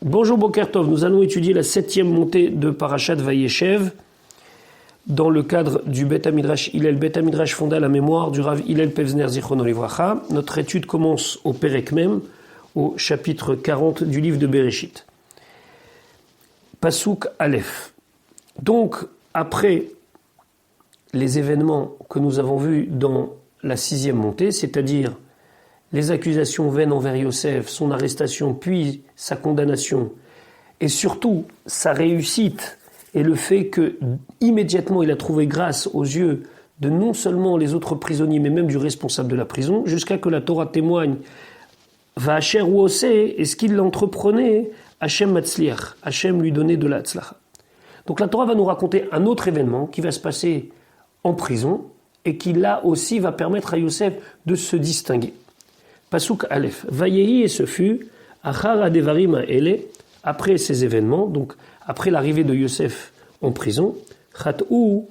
Bonjour Bokertov, nous allons étudier la 7e montée de Parashat Vayeshev dans le cadre du Bet HaMidrash Hillel. Bet HaMidrash fonda la mémoire du Rav Hillel Pevzner Zichrono Livracha. Notre étude commence au Perek Mem, au chapitre 40 du livre de Bereshit. Pasuk Aleph. Donc, après les événements que nous avons vus dans la 6e montée, c'est-à-dire les accusations vaines envers Yosef, son arrestation, puis sa condamnation, et surtout sa réussite, et le fait que immédiatement il a trouvé grâce aux yeux de non seulement les autres prisonniers, mais même du responsable de la prison, jusqu'à que la Torah témoigne Va'asher ou osé, et ce qu'il l'entreprenait, Hachem Matzliach, Hachem lui donnait de la tzlacha. Donc la Torah va nous raconter un autre événement qui va se passer en prison, et qui là aussi va permettre à Yosef de se distinguer. Pasuk Aleph. Vayehi, et ce fut, Achar Adevarim Ele, après ces événements, donc après l'arrivée de Yosef en prison, Chat'u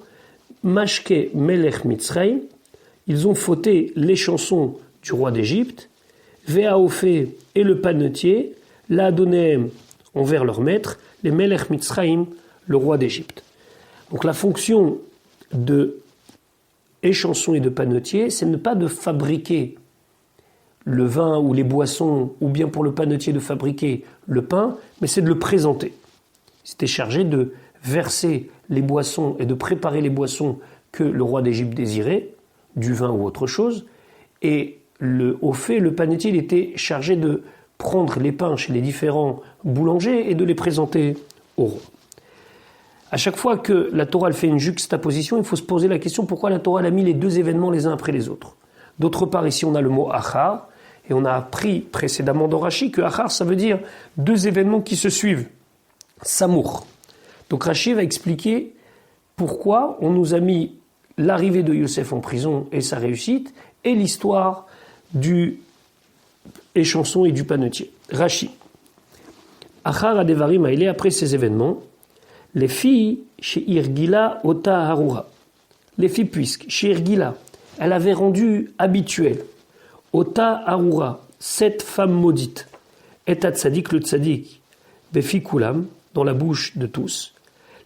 Mashke Melech Mitzrayim, ils ont fauté les chansons du roi d'Égypte, Ve'aofé et le panetier, La'adonehem envers leur maître, les Melech Mitzrayim, le roi d'Égypte. Donc la fonction de échanson et de panetier, c'est ne pas de fabriquer le vin ou les boissons, ou bien pour le panetier de fabriquer le pain, mais c'est de le présenter. C'était chargé de verser les boissons et de préparer les boissons que le roi d'Égypte désirait, du vin ou autre chose, et au fait, le panetier il était chargé de prendre les pains chez les différents boulangers et de les présenter au roi. À chaque fois que la Torah fait une juxtaposition, il faut se poser la question pourquoi la Torah a mis les deux événements les uns après les autres. D'autre part, ici on a le mot achar, et on a appris précédemment dans Rashi que achar ça veut dire deux événements qui se suivent. Samour. Donc Rashi va expliquer pourquoi on nous a mis l'arrivée de Yosef en prison et sa réussite, et l'histoire du échanson et du panetier. Rashi. Achar adevarim haile, après ces événements, les filles chez Irgila ota harura. Les filles puisque chez Irgila, elle avait rendu habituel ota harura, cette femme maudite, et à tzadik le tzadik, befi kulam, dans la bouche de tous,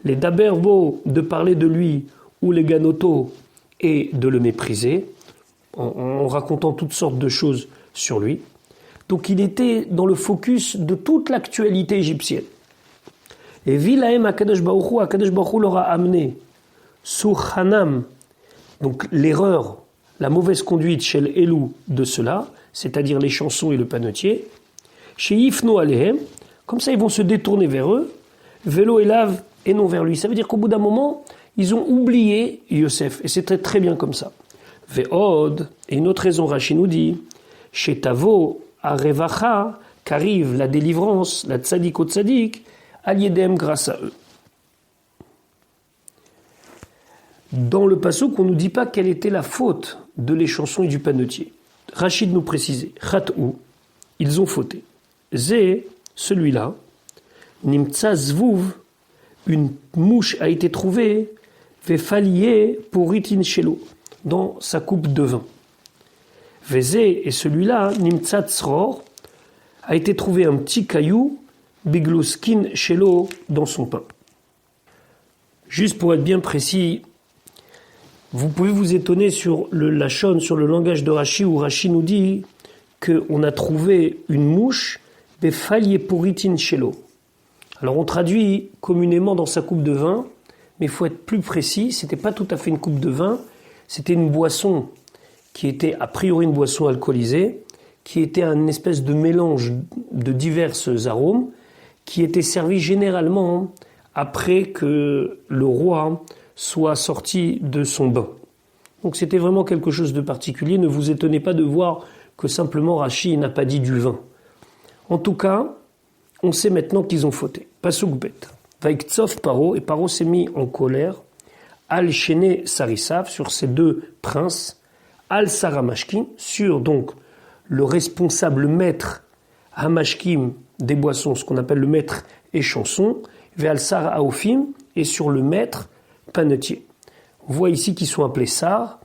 les daberbo, de parler de lui, ou les ganoto, et de le mépriser, en racontant toutes sortes de choses sur lui. Donc il était dans le focus de toute l'actualité égyptienne. Et Vilahem Akadosh Baruch Hu leur a amené Surhanam, donc l'erreur, la mauvaise conduite chez l'Elou de cela, c'est-à-dire les chansons et le panetier, chez Ifno Alehem, comme ça ils vont se détourner vers eux, Vélo et lave et non vers lui. Ça veut dire qu'au bout d'un moment, ils ont oublié Yosef, et c'était très bien comme ça. Ve'od, et une autre raison, Rashi nous dit, chez Tavo, Arevacha, qu'arrive la délivrance, la tzadik au tzadik, Aliedem grâce à eux. Dans le pasuk, on ne nous dit pas quelle était la faute de les chansons et du panetier. Rachid nous précisait, Chat'u, ils ont fauté. Zé, celui-là, Nimtza Zvouv, une mouche a été trouvée, Vefalié pour Ritin Shelo, dans sa coupe de vin. Vézé, et celui-là, Nimtza Tzror, a été trouvé un petit caillou, Bigluskin Shelo, dans son pain. Juste pour être bien précis, vous pouvez vous étonner sur le lachon, sur le langage de Rashi, où Rashi nous dit qu'on a trouvé une mouche, Befalié pour Ritin Shelo. Alors on traduit communément dans sa coupe de vin, mais il faut être plus précis, c'était pas tout à fait une coupe de vin, c'était une boisson qui était a priori une boisson alcoolisée, qui était un espèce de mélange de divers arômes, qui était servi généralement après que le roi soit sorti de son bain. Donc c'était vraiment quelque chose de particulier, ne vous étonnez pas de voir que simplement Rashi n'a pas dit du vin. En tout cas, on sait maintenant qu'ils ont fauté. Pasuk bet. Vaiktsov Paro, et Paro s'est mis en colère. Al Shene Sarisav, sur ces deux princes. Al Saramashkin, sur donc le responsable maître Hamashkim des boissons, ce qu'on appelle le maître échanson. Ve'al Sar Aofim, et sur le maître panetier. On voit ici qu'ils sont appelés Sar,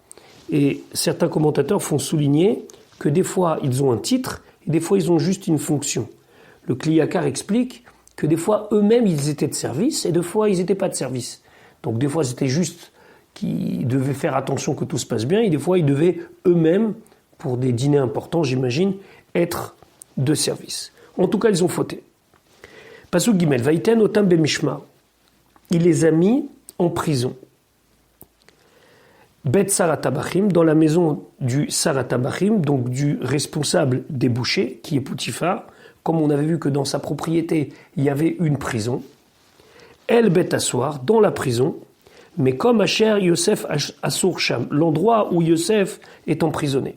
et certains commentateurs font souligner que des fois ils ont un titre, et des fois ils ont juste une fonction. Le Kliyakar explique que des fois, eux-mêmes, ils étaient de service, et des fois, ils n'étaient pas de service. Donc des fois, c'était juste qu'ils devaient faire attention que tout se passe bien, et des fois, ils devaient eux-mêmes, pour des dîners importants, j'imagine, être de service. En tout cas, ils ont fauté. Pasuk Gimel, Vaïten Otam Bemishmar. Il les a mis en prison. Bet Saratabachim, dans la maison du Saratabachim, donc du responsable des bouchers, qui est Poutifar, comme on avait vu que dans sa propriété, il y avait une prison. El Bet Assoir, dans la prison, mais comme Asher Yosef Assour Sham, l'endroit où Yosef est emprisonné.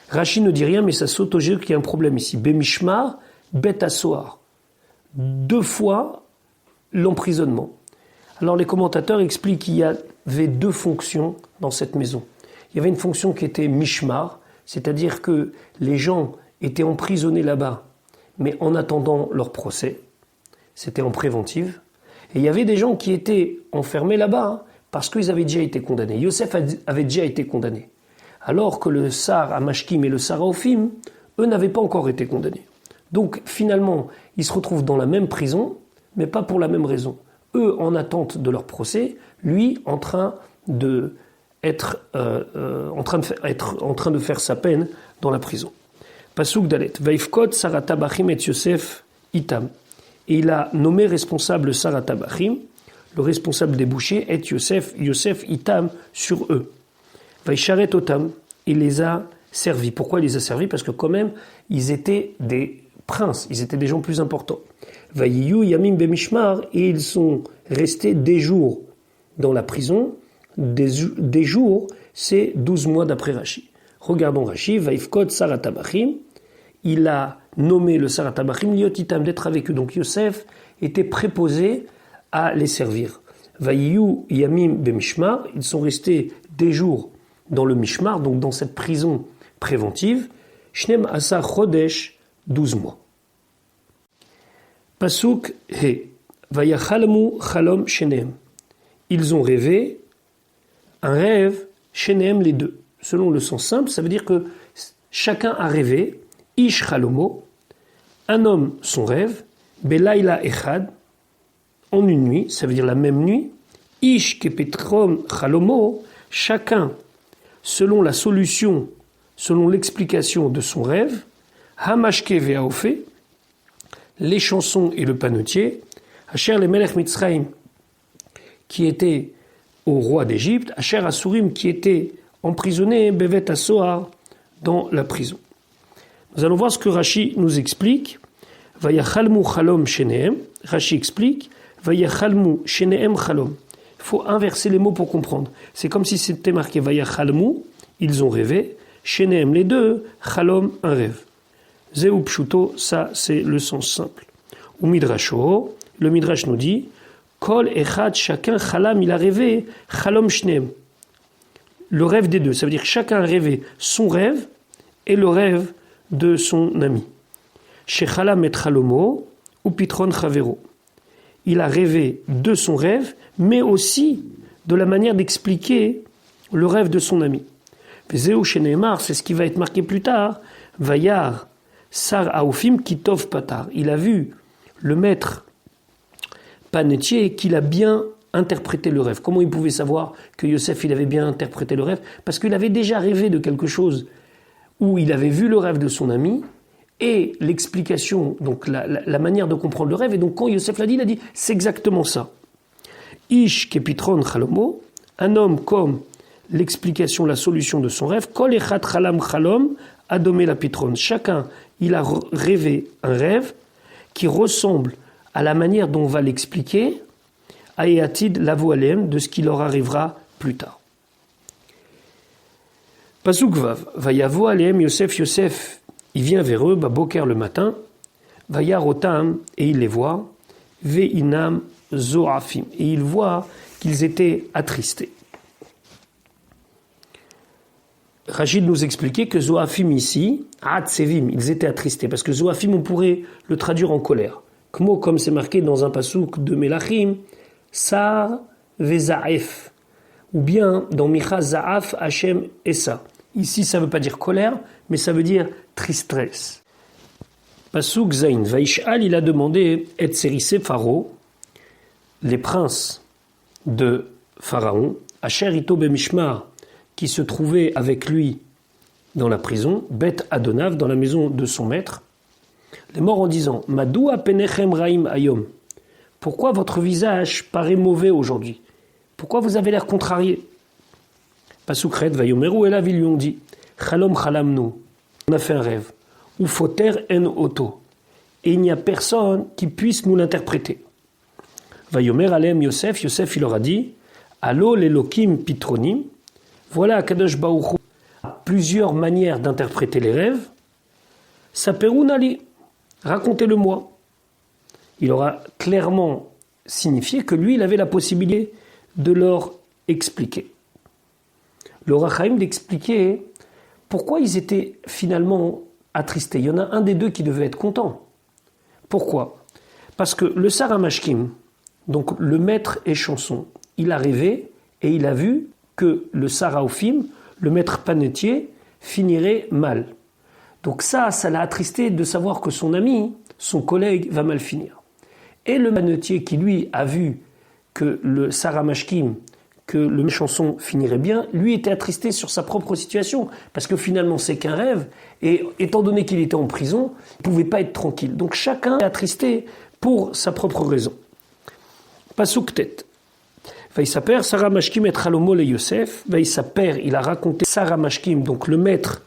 Rashi ne dit rien, mais ça saute au jeu qu'il y a un problème ici. Bemishmar, Bet Assoir. 2 fois l'emprisonnement. Alors les commentateurs expliquent qu'il y avait 2 fonctions dans cette maison. Il y avait une fonction qui était Mishmar, c'est-à-dire que les gens étaient emprisonnés là-bas, mais en attendant leur procès. C'était en préventive. Et il y avait des gens qui étaient enfermés là-bas parce qu'ils avaient déjà été condamnés. Yosef avait déjà été condamné. Alors que le Sar à Mashkim et le Sar à Ophim, eux n'avaient pas encore été condamnés. Donc finalement, ils se retrouvent dans la même prison, mais pas pour la même raison. Eux en attente de leur procès, lui en train de faire sa peine dans la prison. Pasuk Dalet, Vaifkot Saratabachim et Yosef Itam. Et il a nommé responsable Saratabachim, le responsable des bouchers, et Yosef Itam sur eux. Vaisharet Otam, il les a servis. Pourquoi il les a servis? Parce que quand même, ils étaient des princes, ils étaient des gens plus importants. Vayiyu Yamim Bemishmar, et ils sont restés des jours dans la prison. Des jours, c'est 12 mois d'après Rashi. Regardons Rashi, Vaifkot Saratabachim, il a nommé le Saratabachim, Liotitam, d'être avec eux. Donc Yosef était préposé à les servir. Vayiyu Yamim Bemishmar, ils sont restés des jours dans le Mishmar, donc dans cette prison préventive. Shnem Asa Chodesh, 12 mois. Pasuk He, Vayachalmu Chalom Shenem. Ils ont rêvé un rêve, Shenem les deux. Selon le sens simple, ça veut dire que chacun a rêvé, Ish Chalomo, un homme son rêve, Belaila Echad, en une nuit, ça veut dire la même nuit, Ish Kepetrom Chalomo, chacun selon la solution, selon l'explication de son rêve, Hamashke Veaofe, les chansons et le panetier, Asher le Melech Mitzrayim, qui était au roi d'Égypte, Asher Asurim, qui était emprisonné, Bevet Assoar, dans la prison. Nous allons voir ce que Rashi nous explique. Vayachalmu Chalom Shenehem. Rashi explique Vayachalmu Shenehem Chalom. Il faut inverser les mots pour comprendre. C'est comme si c'était marqué Vayachalmu, ils ont rêvé, Shenehem les deux, Chalom un rêve. Zeu Pshuto, ça c'est le sens simple. Ou Midrasho, le Midrash nous dit Kol Echad, chacun Chalam, il a rêvé, Chalom Shnehem. Le rêve des deux, ça veut dire que chacun a rêvé son rêve et le rêve de son ami. Chez Chalam et Chalomo, ou Pitron Chavero. Il a rêvé de son rêve, mais aussi de la manière d'expliquer le rêve de son ami. Vezeu chez Nehemar, c'est ce qui va être marqué plus tard. Vayar Sar Aophim Kitov Patar. Il a vu le maître panetier qu'il a bien interprété le rêve. Comment il pouvait savoir que Yosef il avait bien interprété le rêve? Parce qu'il avait déjà rêvé de quelque chose où il avait vu le rêve de son ami et l'explication, donc la manière de comprendre le rêve. Et donc quand Yosef l'a dit, il a dit c'est exactement ça. Ish kepitron chalomo, un homme comme l'explication, la solution de son rêve. Kol echat chalam chalom adomé la pitron. Chacun, il a rêvé un rêve qui ressemble à la manière dont on va l'expliquer, Aeatid lavo alem, de ce qui leur arrivera plus tard. Pasuk vav, vayavo alem Yosef, il vient vers eux, baboker le matin, vayarotam, et il les voit, veinam zoafim, et il voit qu'ils étaient attristés. Rachid nous expliquait que zoafim ici, atsevim, ils étaient attristés, parce que zoafim on pourrait le traduire en colère. Comme c'est marqué dans un pasuk de Melachim, Sar vezaef, ou bien dans Micha Zaaf Hashem Essa. Ici, ça ne veut pas dire colère, mais ça veut dire tristesse. Pasuk Zain, Vaishal, il a demandé et Tserissé Pharaon, les princes de Pharaon, Asher Ito Bemishmar, qui se trouvaient avec lui dans la prison, Bet Adonav, dans la maison de son maître, les morts en disant Madoua Penechem Raim Ayom, pourquoi votre visage paraît mauvais aujourd'hui? Pourquoi vous avez l'air contrarié? Pasukret Vayomeru, et là, ils lui ont dit Chalom Chalamnu, on a fait un rêve. Ou Foter En Oto, et il n'y a personne qui puisse nous l'interpréter. Vayomer Alem Yosef, Yosef il leur a dit Allo l'Elokim Pitronim, voilà Kadosh Baruch Hu a plusieurs manières d'interpréter les rêves. Saperunali, racontez-le-moi. Il aura clairement signifié que lui, il avait la possibilité de leur expliquer. Le Rachaim d'expliquer pourquoi ils étaient finalement attristés. Il y en a un des deux qui devait être content. Pourquoi? Parce que le Saramashkim, donc le maître échanson, il a rêvé et il a vu que le Saraophim, le maître panetier, finirait mal. Donc ça l'a attristé de savoir que son ami, son collègue, va mal finir. Et le panetier qui, lui, a vu que le Saramashkim, que le chanson finirait bien, lui était attristé sur sa propre situation, parce que finalement c'est qu'un rêve, et étant donné qu'il était en prison, il ne pouvait pas être tranquille. Donc chacun est attristé pour sa propre raison. Pasuk tête. Vaïsaper, Saramashkim et Chalomo et Yosef. Vaïsaper, il a raconté Saramashkim, donc le maître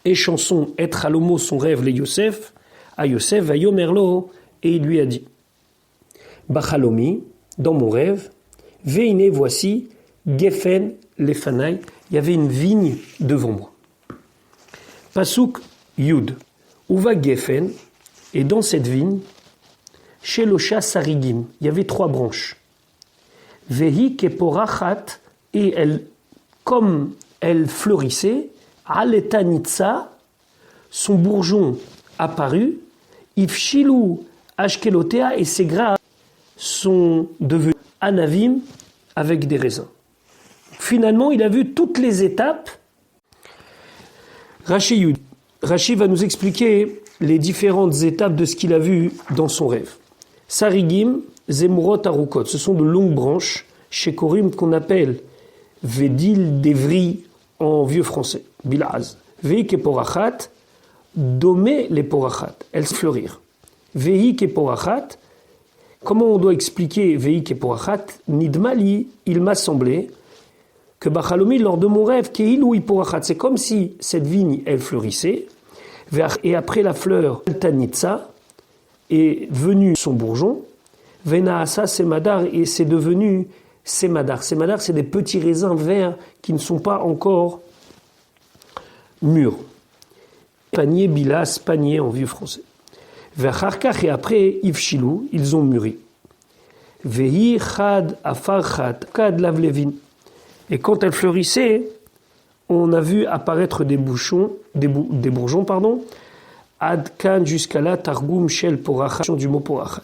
et chanson et Chalomo, son rêve, les Yosef, à Yosef, Vayomerlo, et il lui a dit Bachalomi, dans mon rêve, Veine, voici, Gefen, Lefanai, il y avait une vigne devant moi. Pasuk Yud, Uva Gefen, et dans cette vigne, chez Losha Sarigim, il y avait 3 branches. Vehi Keporachat, et elle, comme elle fleurissait, Aletanitsa, son bourgeon apparut, Ifshilu Ashkelotea, et ses grains sont devenus Anavim avec des raisins. Finalement, il a vu toutes les étapes. Rashi va nous expliquer les différentes étapes de ce qu'il a vu dans son rêve. Sarigim, Zemurot Arukot, ce sont de longues branches, chez Korim, qu'on appelle Vedil Devri en vieux français, Bilaz. Vehi Keporachat, Domé les Porachat, elles fleurirent. Vehi Keporachat, comment on doit expliquer Vehi Keporachat? Nidmali, il m'a semblé que Bachalomi, lors de mon rêve, Keilou Iporachat, c'est comme si cette vigne, elle fleurissait, et après la fleur, Tanitsa, est venu son bourgeon, Venaasa Semadar, et c'est devenu Semadar. Semadar, c'est des petits raisins verts qui ne sont pas encore mûrs. Panier, bilas, panier en vieux français. Vecharkach, et après, Ifshilou, ils ont mûri. Vehi chad afarchat kad lavlevin. Et quand elle fleurissait, on a vu apparaître des bourgeons, Adkan jusqu'à là, Targum Shel Porachat, du mot Porachat.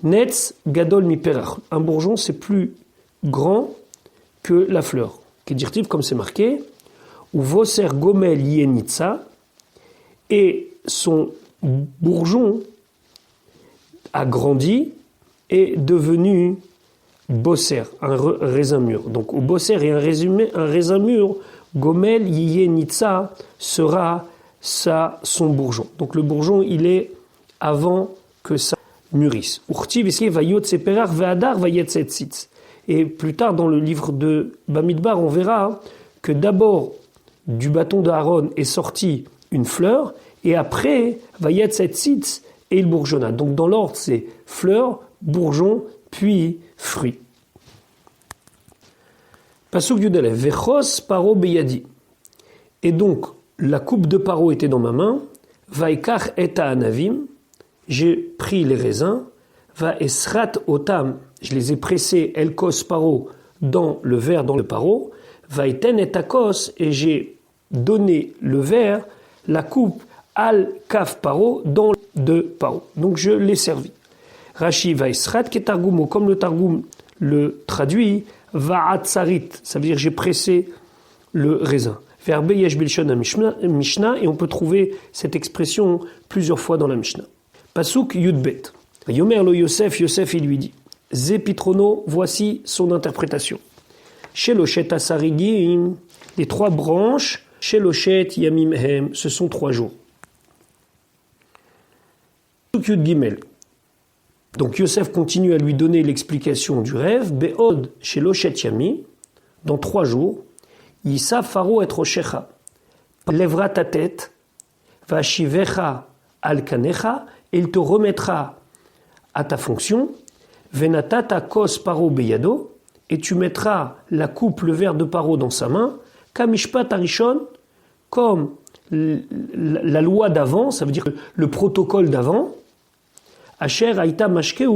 Netz Gadol Miperach. Un bourgeon, c'est plus grand que la fleur. Kedirtiv, comme c'est marqué, ou Voser Gomel Yenitsa, et son bourgeon a grandi et devenu bosser, un raisin mûr. Donc au bosser et un raisin mûr, Gomel Yenitsa sera son bourgeon. Donc le bourgeon, il est avant que ça mûrisse. Et plus tard dans le livre de Bamidbar, on verra que d'abord du bâton d'Aaron est sortie une fleur, et après, Vayet Setzitz, et il bourgeonna. Donc dans l'ordre, c'est fleur, bourgeon, puis fruit. Pasuk Yudalev, Vechos Paro Beyadi. Et donc, la coupe de Paro était dans ma main, Vaikach eta anavim, j'ai pris les raisins, Va esrat otam, je les ai pressés, Elkos Paro, dans le verre, dans le Paro, Vaiten et akos, et j'ai donné le verre, la coupe, al kaf Paro, dans de Paro. Donc je l'ai servi. Rashi va esrat ketargumo, comme le Targum le traduit, va atsarit, ça veut dire j'ai pressé le raisin. Verbe yesh bilshon Mishnah, et on peut trouver cette expression plusieurs fois dans la Mishnah. Pasuk Yudbet. Yomer lo Yosef, Yosef il lui dit, Ze pitrono, voici son interprétation. Sheloshet asarigim, les 3 branches, Sheloshet yamim hem, ce sont 3 jours. Pasuk Yud Gimel. Donc Yosef continue à lui donner l'explication du rêve. Be'od Sheloshet yamim, dans 3 jours, Yissa Pharaon et Roshecha, lèvera ta tête, Vashivecha al kanecha, et il te remettra à ta fonction, Venatata kos paro beyado, et tu mettras la coupe, le verre de paro dans sa main, Kamishpat arishon, comme la loi d'avant, ça veut dire le protocole d'avant, Asher aïta mashkeu,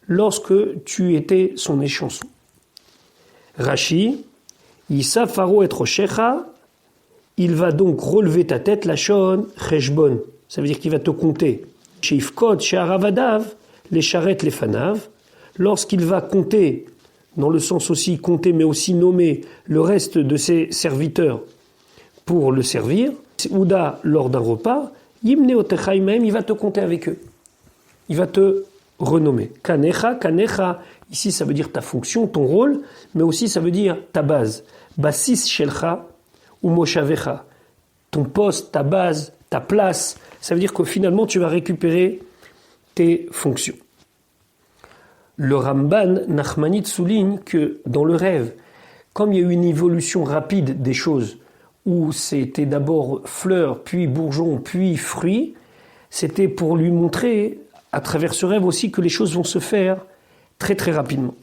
lorsque tu étais son échanson. Rashi, Yissa Pharaon et Roshecha, il va donc relever ta tête, la shon, cheshbon, ça veut dire qu'il va te compter. Sheifkot, she'aravadav, les charrettes, les fanav, lorsqu'il va compter, dans le sens aussi compter, mais aussi nommer le reste de ses serviteurs pour le servir, Ouda, lors d'un repas, Yimne otechaimem, il va te compter avec eux. Il va te renommer. Kanecha, kanecha, ici ça veut dire ta fonction, ton rôle, mais aussi ça veut dire ta base. Basis shelcha ou moshavecha. Ton poste, ta base, ta place, ça veut dire que finalement tu vas récupérer tes fonctions. Le Ramban Nachmanide souligne que dans le rêve, comme il y a eu une évolution rapide des choses, où c'était d'abord fleurs, puis bourgeons, puis fruits, c'était pour lui montrer à travers ce rêve aussi que les choses vont se faire très très rapidement.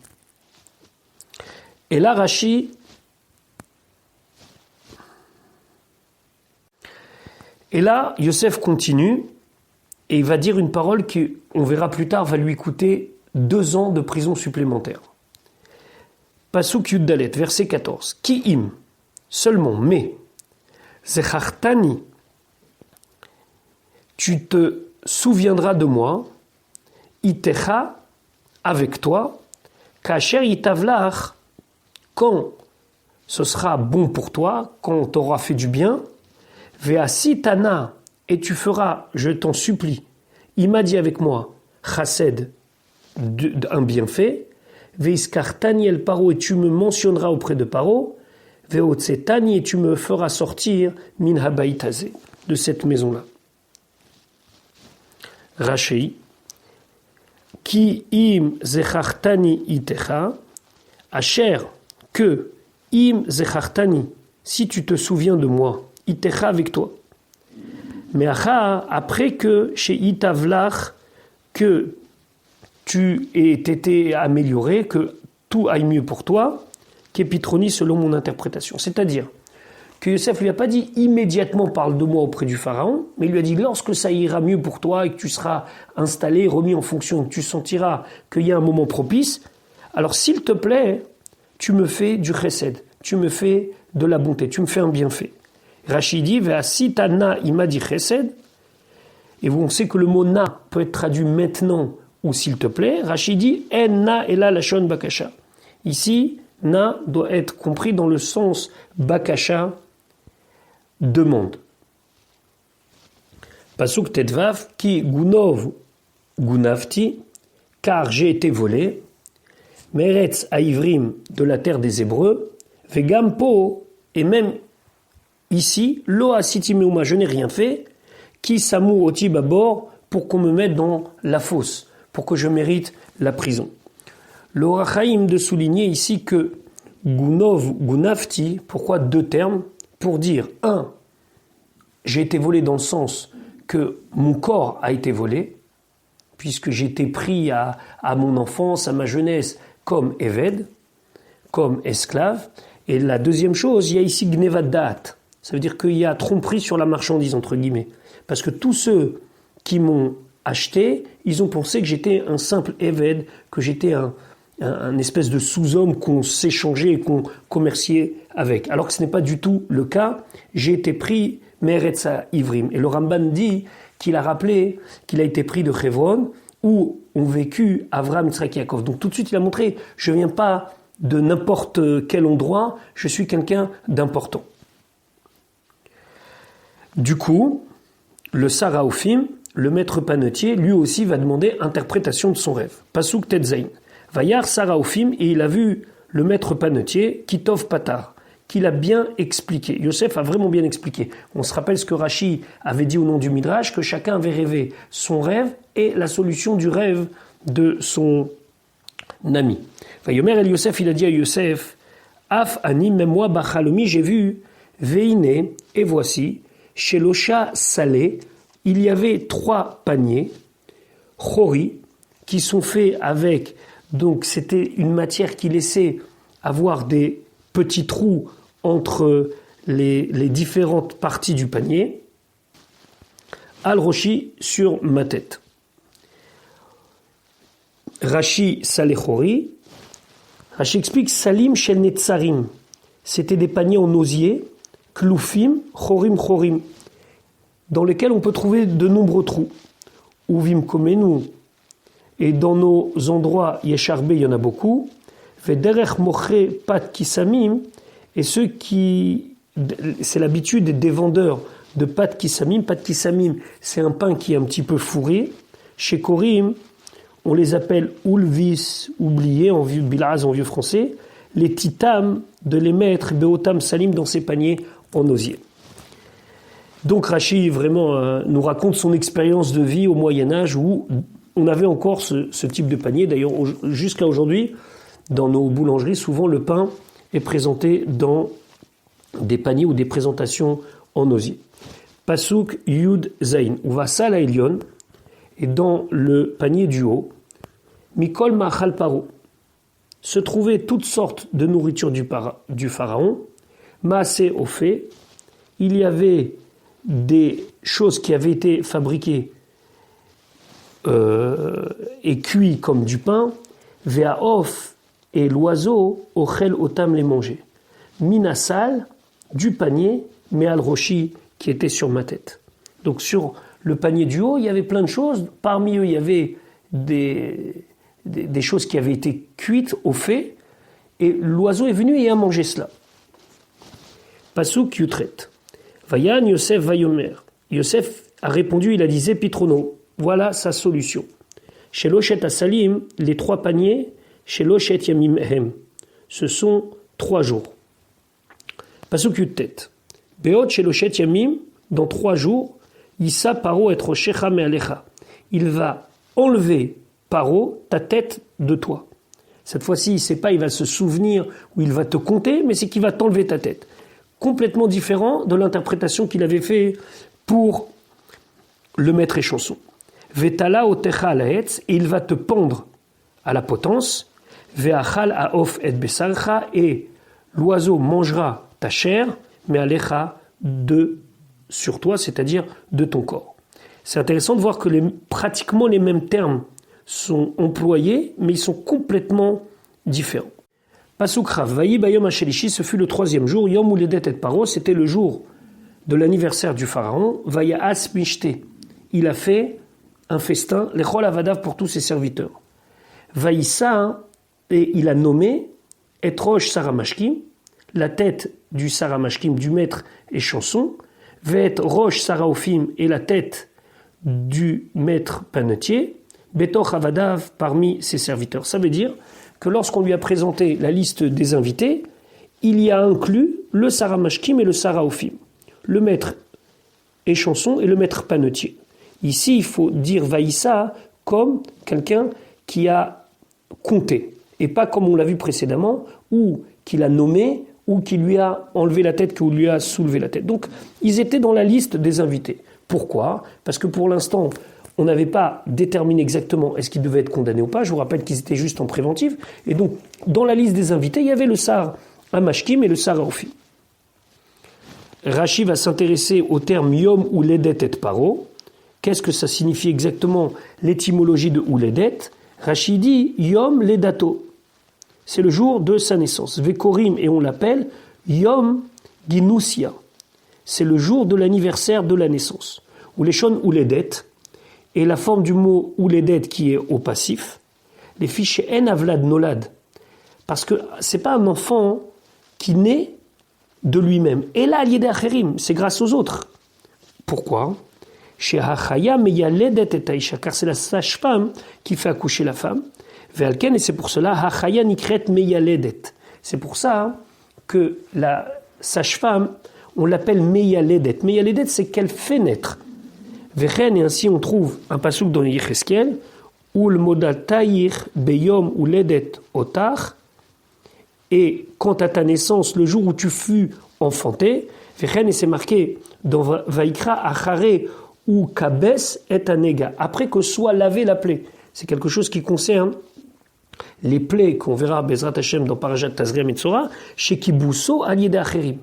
Et là, Rashi, Yosef continue et il va dire une parole qui, on verra plus tard, va lui coûter 2 ans de prison supplémentaire. Pasuk Yud Dalet, verset 14. Ki im, seulement, mais, zechartani, tu te souviendras de moi, itecha, avec toi, kasher itavlach, quand ce sera bon pour toi, quand on t'aura fait du bien, veasitana, et tu feras, je t'en supplie, il m'a dit avec moi, chased, un bienfait, veiskartani el paro, et tu me mentionneras auprès de Paro, veotsetani, et tu me feras sortir min habaïtaze, de cette maison-là. Rachei, ki im zechartani itecha, asher, que im zechartani, si tu te souviens de moi, itecha avec toi. Mais après que chez itavlach, que tu aies été amélioré, que tout aille mieux pour toi, qu'épitroni selon mon interprétation. C'est-à-dire que Yosef lui a pas dit immédiatement parle de moi auprès du pharaon, mais il lui a dit lorsque ça ira mieux pour toi et que tu seras installé, remis en fonction, que tu sentiras qu'il y a un moment propice, alors s'il te plaît, tu me fais du chesed, tu me fais de la bonté, tu me fais un bienfait. Rashi dit ve'asitana il m'a dit chesed, et on sait que le mot na peut être traduit maintenant ou s'il te plaît. Rashi dit en na ela lashon bakasha. Ici, na doit être compris dans le sens bakasha, demande. Pasuk tetvav ki gunov gunavti, car j'ai été volé, meretz aivrim, de la terre des Hébreux, vegampo, et même ici, lo asiti meuma, je n'ai rien fait, ki samu oti babor, pour qu'on me mette dans la fosse, pour que je mérite la prison. Le Rachaim de souligner ici que Gunov, Gunavti, pourquoi 2 termes? Pour dire, 1, j'ai été volé dans le sens que mon corps a été volé, puisque j'ai été pris à mon enfance, à ma jeunesse, comme Eved, comme esclave. Et la deuxième chose, il y a ici Gnevadat, ça veut dire qu'il y a tromperie sur la marchandise, entre guillemets. Parce que tous ceux qui m'ont acheté, ils ont pensé que j'étais un simple Eved, que j'étais un espèce de sous-homme qu'on s'échangeait et qu'on commerciait avec. Alors que ce n'est pas du tout le cas. J'ai été pris Meretza Ivrim. Et le Ramban dit qu'il a rappelé qu'il a été pris de Hebron, où ont vécu Avram, Yitzhak, Yaakov. Donc tout de suite, il a montré, je ne viens pas de n'importe quel endroit, je suis quelqu'un d'important. Du coup, le Saraophim, le maître panetier, lui aussi va demander interprétation de son rêve. Pasuk Tetzain. Vayar Saraophim, et il a vu le maître panetier, Kitov Patar, qu'il a bien expliqué. Yosef a vraiment bien expliqué. On se rappelle ce que Rashi avait dit au nom du Midrash, que chacun avait rêvé son rêve et la solution du rêve de son ami. Vayomer El Yosef, il a dit à Yosef, Af ani, même moi, Bachalomi, j'ai vu, Veine, et voici, chez l'Osha Salé, il y avait 3 paniers, Chori, qui sont faits avec, donc c'était une matière qui laissait avoir des petits trous entre les différentes parties du panier, Al-Roshi sur ma tête. Rashi Salechori, Rashi explique Salim Shel Netzarim, c'était des paniers en osier, Kloufim, Chorim, dans lesquels on peut trouver de nombreux trous. Uvim Komenu, et dans nos endroits Yesharbe, il y en a beaucoup. Vederech Moche Pat Kisamim, et ceux qui. C'est l'habitude des vendeurs de Pat Kisamim. Pat Kisamim, c'est un pain qui est un petit peu fourré. Chez Korim, on les appelle Ulvis, oubliés, en vieux bilaz, en vieux français. Les titam, de les mettre, Beotam Salim, dans ces paniers en osier. Donc Rashi vraiment nous raconte son expérience de vie au Moyen-Âge où on avait encore ce type de panier. D'ailleurs, jusqu'à aujourd'hui, dans nos boulangeries, souvent le pain est présenté dans des paniers ou des présentations en osier. Pasuk Yud Zain, ou Vassal Elion, et dans le panier du haut, Mikol Machal Paro, se trouvaient toutes sortes de nourriture du pharaon, Maasé Ophé, il y avait des choses qui avaient été fabriquées et cuites comme du pain, Veaof, et l'oiseau, Ochel Otam les mangeait. Minasal, du panier, mais al-Roshi, qui était sur ma tête. Donc sur le panier du haut, il y avait plein de choses. Parmi eux, il y avait des choses qui avaient été cuites au fait, et l'oiseau est venu et a mangé cela. Pasuk Yutret. Vayan Yosef Vayomer. Yosef a répondu, il a dit Zepitrono. Voilà sa solution. Chez Lochet Asalim, les 3 paniers, chez Lochet Yamim Hem. Ce sont 3 jours. Pasuk Yutet. Beot chez Lochet Yamim, dans 3 jours, Issa Paro et Rochecha Mealecha. Il va enlever Paro, ta tête de toi. Cette fois-ci, c'est pas il va se souvenir ou il va te compter, mais c'est qu'il va t'enlever ta tête. Complètement différent de l'interprétation qu'il avait fait pour le maître échanson. Vetala otecha alaetz, et il va te pendre à la potence. Veachal aof et besarcha, et l'oiseau mangera ta chair, mais alecha sur toi, c'est-à-dire de ton corps. C'est intéressant de voir que pratiquement les mêmes termes sont employés, mais ils sont complètement différents. Pasuk Rav, Vayi Bayom Hashelishi, ce fut le 3e jour, Yom Uledet et Paro, c'était le jour de l'anniversaire du pharaon, Vaya As Mishte, il a fait un festin, Lechol Avadav pour tous ses serviteurs. Vaïssa, et il a nommé Etrosh Saramashkim, la tête du Saramashkim, du maître échanson, Vet Rosh Saraophim, et la tête du maître panetier, Betoch Avadav parmi ses serviteurs. Ça veut dire que lorsqu'on lui a présenté la liste des invités, il y a inclus le Saramashkim et le Saraophim, le maître échanson et le maître panetier. Ici, il faut dire Vaïssa comme quelqu'un qui a compté, et pas comme on l'a vu précédemment, ou qu'il a nommé, ou qui lui a enlevé la tête, ou lui a soulevé la tête. Donc, ils étaient dans la liste des invités. Pourquoi ? Parce que pour l'instant, on n'avait pas déterminé exactement est-ce qu'ils devaient être condamnés ou pas. Je vous rappelle qu'ils étaient juste en préventive. Et donc, dans la liste des invités, il y avait le Sar Amashkim et le Sar Orfi. Rashi va s'intéresser au terme Yom Uledet et Paro. Qu'est-ce que ça signifie exactement l'étymologie de Uledet ? Rashi dit Yom Ledato. C'est le jour de sa naissance. Vekorim, et on l'appelle Yom Ginusia. C'est le jour de l'anniversaire de la naissance. Ou les shon Uledet. Et la forme du mot Uledet qui est au passif, les fiches En Avlad Nolad, parce que c'est pas un enfant qui naît de lui-même. Et là, c'est grâce aux autres. Pourquoi? Chez Hachaya meyaledet et Aisha, car c'est la sage-femme qui fait accoucher la femme. Ve'alken, et c'est pour cela Hachaya nikret meyaledet. C'est pour ça que la sage-femme, on l'appelle meyaledet. Meyaledet, c'est qu'elle fait naître. Vechen, et ainsi on trouve un passouk dans Yecheskel, où le modal taïr beyom ou ledet otar, et quant à ta naissance, le jour où tu fus enfanté, Vechen, et c'est marqué dans Vaikra achare ou kabes et anega, après que soit lavée la plaie. C'est quelque chose qui concerne les plaies qu'on verra Bezrat Hashem dans Parashat Tazria Metzora, chez Kibuso Aliede Acherim.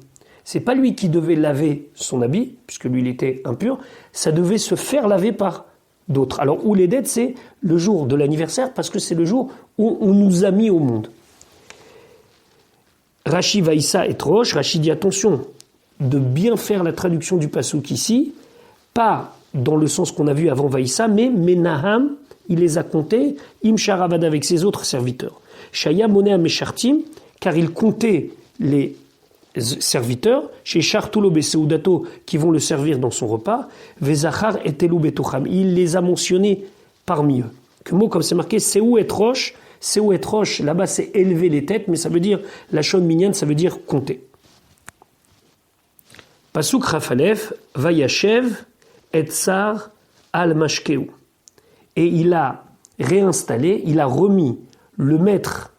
C'est pas lui qui devait laver son habit, puisque lui il était impur, ça devait se faire laver par d'autres. Alors, où les dettes, c'est le jour de l'anniversaire, parce que c'est le jour où on nous a mis au monde. Rashi Vaïssa et Troche, Rashi dit attention de bien faire la traduction du passouk ici, pas dans le sens qu'on a vu avant Vaïssa, mais Menaham, il les a comptés, Im Sharavad avec ses autres serviteurs. Shaya Monea Meshartim, car il comptait les serviteurs, chez Chartulo Beseudato, qui vont le servir dans son repas, Vezachar et Telou Betocham, il les a mentionnés parmi eux. Que mot comme c'est marqué, Seou et Roche, là-bas c'est élever les têtes, mais ça veut dire, la Shon Minyan, ça veut dire compter. Pasuk Rafalef, Vayashev, Etzar, Al-Mashkeu. Et il a réinstallé, il a remis le maître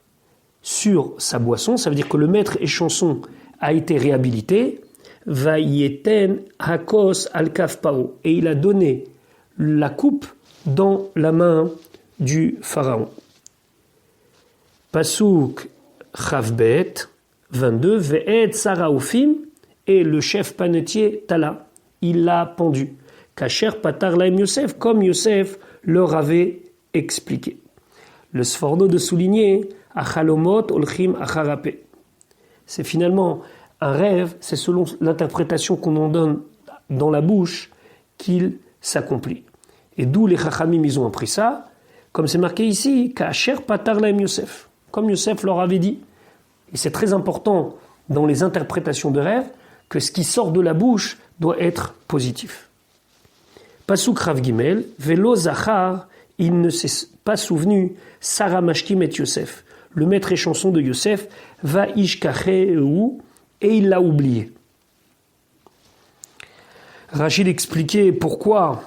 sur sa boisson, ça veut dire que le maître échanson a été réhabilité, Vayeten Hakos Al-Kaf Paro. Et il a donné la coupe dans la main du pharaon. Pasuk Chavbet 22, Ve'et Saraoufim, et le chef panetier Tala, il l'a pendu. Kacher Patar Laim Yosef, comme Yosef leur avait expliqué. Le Sforno de souligner, Achalomot Olchim Acharape. C'est finalement un rêve, c'est selon l'interprétation qu'on en donne dans la bouche qu'il s'accomplit. Et d'où les Chachamim, ils ont appris ça, comme c'est marqué ici, Kacher Patar Laim Yosef, comme Yosef leur avait dit. Et c'est très important dans les interprétations de rêve que ce qui sort de la bouche doit être positif. Pasuk Rav Gimel, Velo Zachar, il ne s'est pas souvenu, Sarah Mashkim et Yosef. Le maître et chanson de Yosef, va ishkacheu, et il l'a oublié. Rachid expliquait pourquoi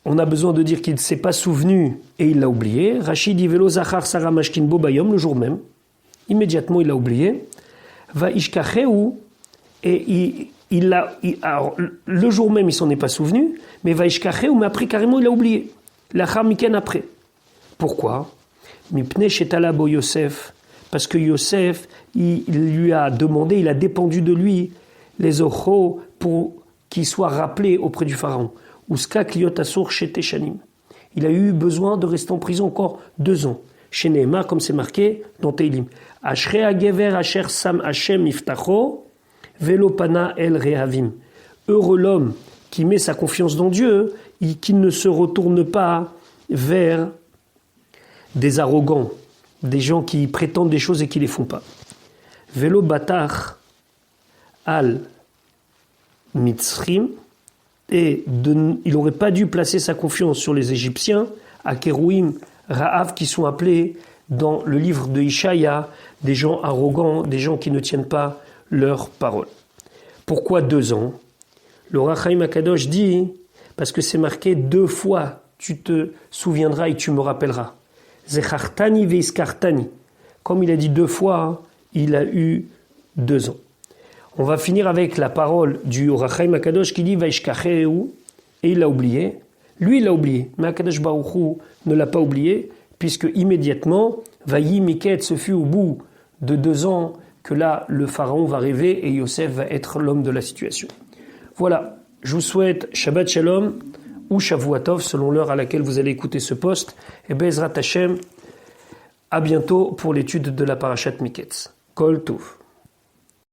on a besoin de dire qu'il ne s'est pas souvenu et il l'a oublié. Rachid dit Velo Zachar Sarah Mashkin Bobayom, le jour même. Immédiatement, il l'a oublié. Va ishkacheu, et alors, le jour même, il s'en est pas souvenu, mais va ishkacheu, mais après, carrément, il l'a oublié. L'achar miken après. Pourquoi? Mipnei shetala bo Yosef, parce que Yosef, il lui a demandé, il a dépendu de lui les ochos pour qu'il soit rappelé auprès du pharaon. Uska kliot asur shete shanim. Il a eu besoin de rester en prison encore 2 ans. Chez Nehemar, comme c'est marqué dans Teilim. Ashrei hagever asher sam Hashem iftacho velo pana el rehavim. Heureux l'homme qui met sa confiance dans Dieu et qui ne se retourne pas vers des arrogants, des gens qui prétendent des choses et qui ne les font pas. Velo batar al mitzrim, et il n'aurait pas dû placer sa confiance sur les Égyptiens, à Kérouim, Ra'av, qui sont appelés dans le livre de Ishaïa des gens arrogants, des gens qui ne tiennent pas leurs paroles. Pourquoi 2 ans? Le Ohr HaChaim HaKadosh dit, parce que c'est marqué 2 fois, tu te souviendras et tu me rappelleras. Zechartani veiskartani. Comme il a dit 2 fois, il a eu 2 ans. On va finir avec la parole du Ohr HaChaim HaKadosh qui dit Vaishkacheu, et il l'a oublié. Lui, il l'a oublié, mais HaKadosh Baruch Hu ne l'a pas oublié, puisque immédiatement, Vayi Miket, ce fut au bout de 2 ans que là, le pharaon va rêver et Yosef va être l'homme de la situation. Voilà, je vous souhaite Shabbat Shalom ou Shavuatov, selon l'heure à laquelle vous allez écouter ce post, et Bezrat Hashem, à bientôt pour l'étude de la Parashat Miketz. Kol Tov.